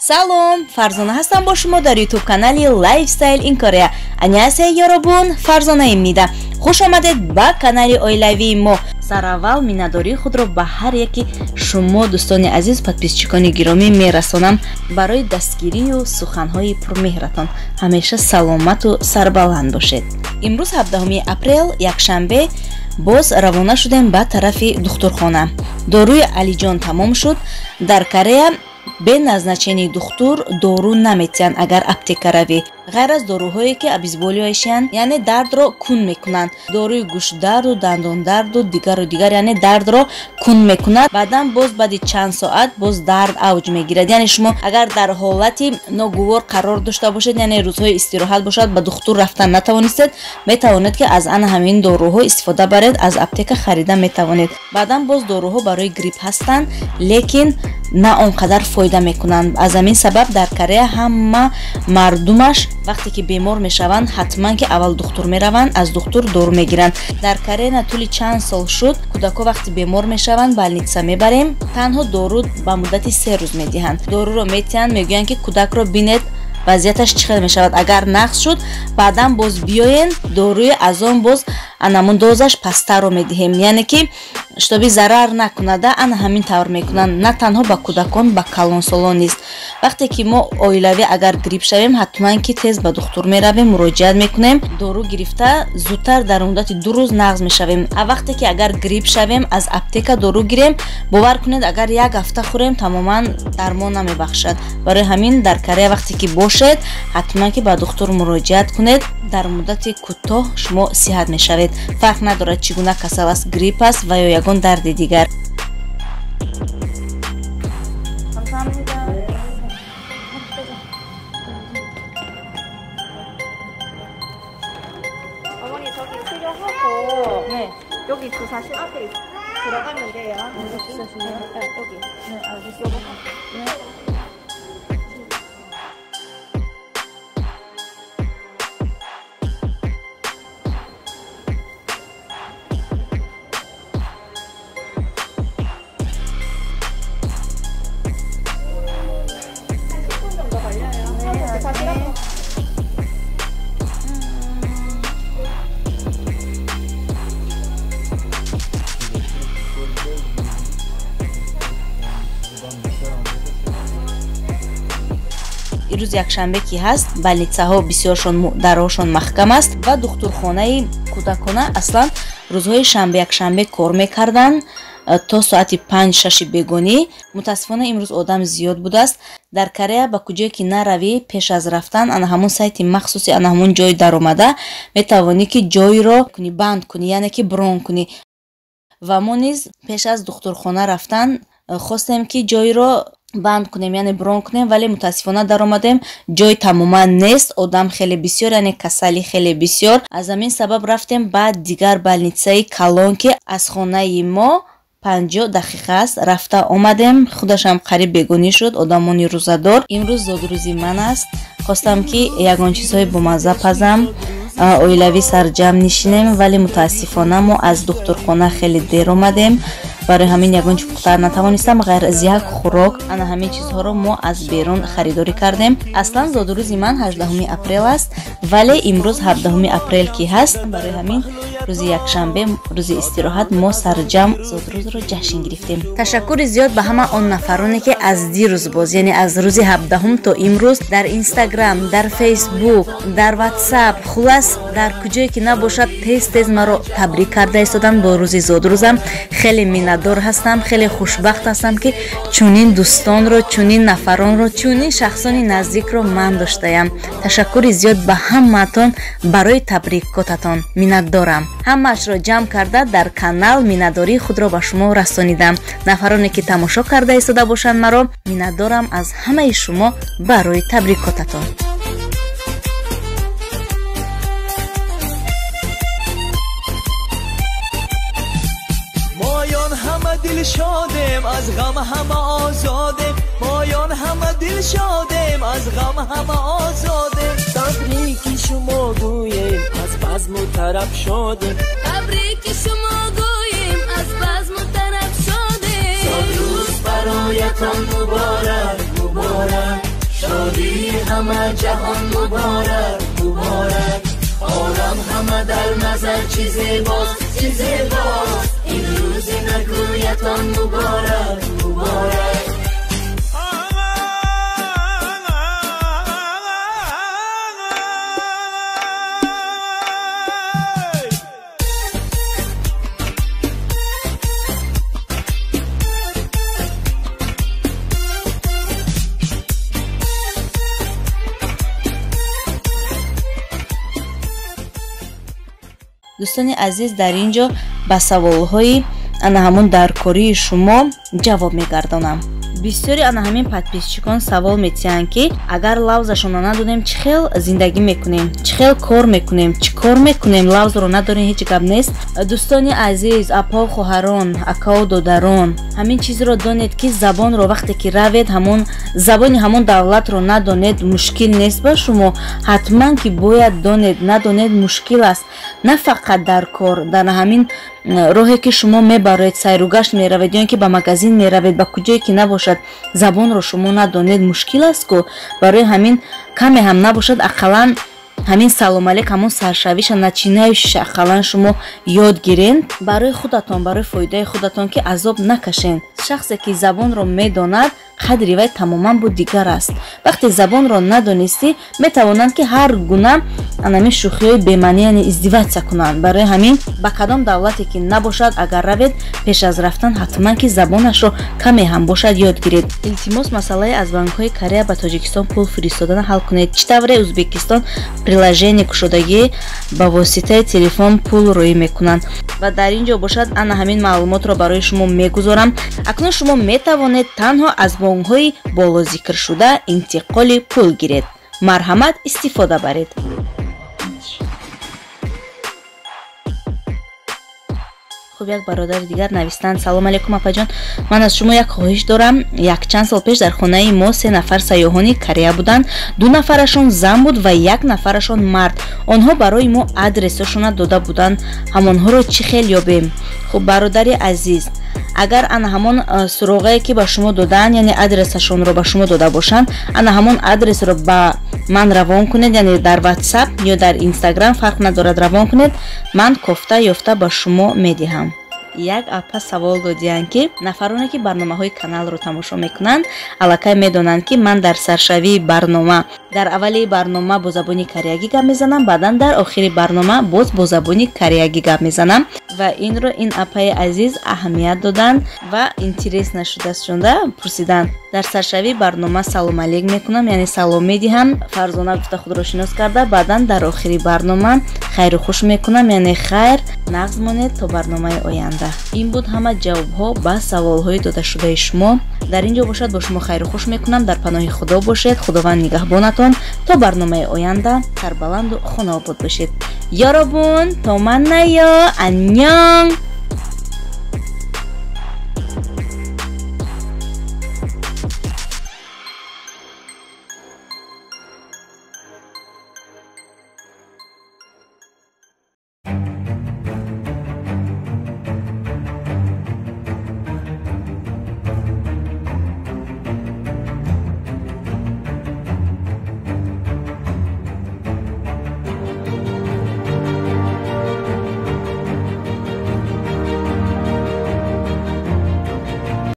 салом, Фарзона ҳастам бо шумо дар YouTube канали Lifestyle in Korea. Аньясия ёробун, Фарзона имида. Хуш омадед ба канали оилавии мо. Сараввал миннатдории худро ба ҳар яки шумо дӯстони азиз подписчикони гиромӣ мерасонам барои дастгирию суханҳои пурмеҳратон. Ҳамеша саломату сарбаланд бошед. Имрӯз 17 апрел якшанбе боз равона шудем ба тарафи духтурхона. Доруи Алиҷон тамом шуд. Дар Корея бе назначени духтур дору наметиҳанд агар аптека равӣ. ғайр аз доруҳое ки обезболивающие, яъне дардро кун мекунанд. доруи гӯшдарду дандондарду дигару дигар, яъне дардро кун мекунад. баъдан боз баъди чанд соат боз дард авҷ мегирад. яъне шумо агар дар ҳолати ногувор қарор дошта бошед, яъне рӯзҳои истироҳат бошад, ба духтур рафтан натавонистед, метавонед ки аз ана ҳамин доруҳо истифода баред, аз аптека харида метавонед. баъдан боз доруҳо барои грипп ҳастанд, лекин на он қадар фоида мекунанд. аз ҳамин сабаб дар Корея ҳама мардумаш вақте ки бемор мешаванд ҳатман ки аввал духтур мераванд, аз духтур дору мегиранд. дар Корея на тӯли чанд сол шуд кӯдако вақте бемор мешаванд больница мебарем, танҳо дору ба муддати 3 рӯз медиҳанд. доруро метиҳанд, мегӯянд ки кӯдакро бинед вазъияташ чӣ хел мешавад. агар нақс шуд баъдан боз биёен доруи аз он боз анамун дозаш пастарро медиҳем, яъне ки штоби зарар накунада ана ҳамин тавр мекунанд, на танҳо ба кӯдакон, ба калонсолон низ. вақте ки мо оилавӣ агар грипп шавем ҳатман ки тез ба духтур меравем, муроҷиат мекунем, дору гирифта зудтар дар муддати 2 рӯз нағз мешавем. а вақте ки агар грипп шавем аз аптека дору гирем, бовар кунед агар 1 ҳафта хӯрем тамоман дармон намебахшад. барои ҳамин дар Корея вақте ки бошед ҳатман ки ба духтур муроҷиат кунед, дар муддати кӯтоҳ шумо сиҳат мешавед. фарқ надорад чӣ гуна касал аст, грипп аст ва ё ягон дарди дигар. 여기 주사실 앞에 들어가면 돼요. 주사실이요? 네, 여기. 네, 알겠어요. 네. рӯз якшанбе ки ҳаст, больницаҳо бисёршон дарошон маҳкам аст ва духтурхонаи кӯдакона аслан рӯзҳои шанбе якшанбе кор мекарданд то соати 5-6 бегонӣ. мутаассифона имрӯз одам зиёд будааст. дар Корея ба куҷое ки наравӣ пеш аз рафтан ана ҳамун сайти махсуси ана ҳамун ҷой даромада метавонӣ ки ҷойро кунӣ банд кунӣ, яъне ки брон кунӣ. ва мо низ пеш аз духтурхона рафтан хостем ки ҷойро банд кунем, яъне брон кунем, вале мутаассифона даромадем, ҷой тамоман нест, одам хеле бисёр, яъне касали хеле бисёр. аз ҳамин сабаб рафтем ба дигар больницаи калон ки аз хонаи мо 50 дақиқа аст. рафта омадем, худашам қариб бегонӣ шуд, одамони рӯзадор. имрӯз зодрӯзи ман аст. хостам ки ягон чизҳои бомазза пазам, оилавӣ сарҷамъ нишинем, вале мутаассифона мо аз духтурхона хеле дер омадем. барои ҳамин ягон чиз пухтар натавонистам, ғайр аз як хӯрок ана ҳамин чизҳоро мо аз берун харидорӣ кардем. аслан зодрӯзи ман 18 апрел аст, вале имрӯз 17 апрел ки ҳаст, барои ҳамин рӯзи якшанбе, рӯзи истироҳат, мо сарҷамъ зодрӯзро ҷашн гирифтем. ташаккури зиёд ба ҳама он нафароне ки аз дирӯз боз, яъне аз рӯзи 17 то имрӯз дар Instagram, дар Facebook, дар WhatsApp, хулас дар куҷое ки набошад тез маро табрик карда истодан бо рӯзи зодрӯзам. хеле миннатдор ҳастам, хеле хушбахт ҳастам ки чунин дӯстонро, чунин нафаронро, чунин шахсони наздикро ман доштаям. ташаккури зиёд ба ҳамаатон барои табрикотатон. миннатдорам. ҳамаашро ҷамъ карда дар канал миннатдории худро ба шумо расонидам. нафароне ки тамошо карда истода бошанд маро, миннатдорам аз ҳамаи шумо барои табрикотатон. دل شادم از غم همه آزادم مایان همه دل شادم از غم همه آزادم تبریکی شما گویم از بزم و طرب شادم تبریکی شما گویم از بزم و طرب شادم صد روز برایتان مبارک مبارک شادی همه جهان مبارک مبارک عالم همه در نظر چی زیباست چی زیباست این روز نگویتان مبارک مبارک دوستان عزیز در اینجا با سوال‌های انا همون درکاری شما جواب میگردانم. بسیاری انا همین подписчикон سوال میتیان که اگر لفظشون رو ندونیم چه خیل زندگی میکنیم چه خیل کار میکنیم چه کار میکنیم لفظ رو نداریم هیچ گپ نیست. دوستان عزیز اپا خواهران اکا و دادران همین چیز رو دانید که زبان رو وقتی که روید همون زبان همون دولت رو ندونید مشکل نیست با شما حتما که باید دانید ندونید مشکل است نه فقط در کار در همین راهی که شما میبرید سیر و گشت میروید یا اینکه به مغازین میروید با کجایی که نباشد زبان رو شما ندونید مشکل است که برای همین کمی هم نباشد اقلا همین سلام علیک همون سرشویش نچینهش اقلا شما یاد گیرین برای خودتان برای فایده خودتان که عذاب نکشین. شخصی که زبان رو میداند قدری وی تماما بود دیگر است. وقتی زبان را ندانستی میتوانند که هر گونه انمی شوخی های بی‌معنی یعنی ازدواج کنند. برای همین با کدام دولتی که نباشد اگر روید پیش از رفتن حتما که زبانش را کمی هم باشد یاد گیرید. التماس مسئله از بانک های کره به تاجیکستان پول فرستادن حل کنید. چطوره ازبکستان приложение کشودگی با واسطه تلفن پول روی میکنند و در اینجا باشد انا همین معلومات را برای شما میگذارم. اکنون شما میتوانید تنها از های بالا ذکر شده انتقال پول گیرید. مرحمت استفاده برید. خب یک برادر دیگر نوشتند سلام علیکم اپا جان من از شما یک خواهش دارم. یک چند سال پیش در خانه ما 3 نفر سیاحان کره بودند. 2 نفرشون زن بود و 1 نفرشون مرد. آنها برای ما آدرسشون داده بودند. همانها رو چی خیلی یابیم. خب برادر عزیز اگر انا همون سراغی که با شما دادن یعنی آدرسشون رو با شما داده باشن انا همون آدرس رو با من روان کنید یعنی در واتساپ یا در اینستاگرام فرق ندارد روان کنید من کفته یافته با شما میدهم. یک اپا سوال دادیان که نفرانی که برنامه های کانال رو تماشا میکنند الکی میدونند که من در سرشوی برنامه در اولی برنامه با زبانی کریگی گپ میزنم بعدا در آخری برنامه باز با زبانی کریگی گپ میزنم و این رو این اپای عزیز اهمیت دادن و اینترس نشده شده پرسیدن. در سرشوی برنامه سلام علیک میکنم یعنی سلام میدهم فرزانه گفته خود را شناس کرده بعدا در آخری برنامه خیر و خوش میکنم یعنی خیر نغز مانید تا برنامه آینده. این بود همه جواب ها با سوال های داده شده شما. در اینجا باشد با شما خیر و خوش میکنم. در پناه خدا باشید. خداوند نگهبانتان تا برنامه آینده سربلند و خانه آباد باشید. یارابون تا من نیا انیان.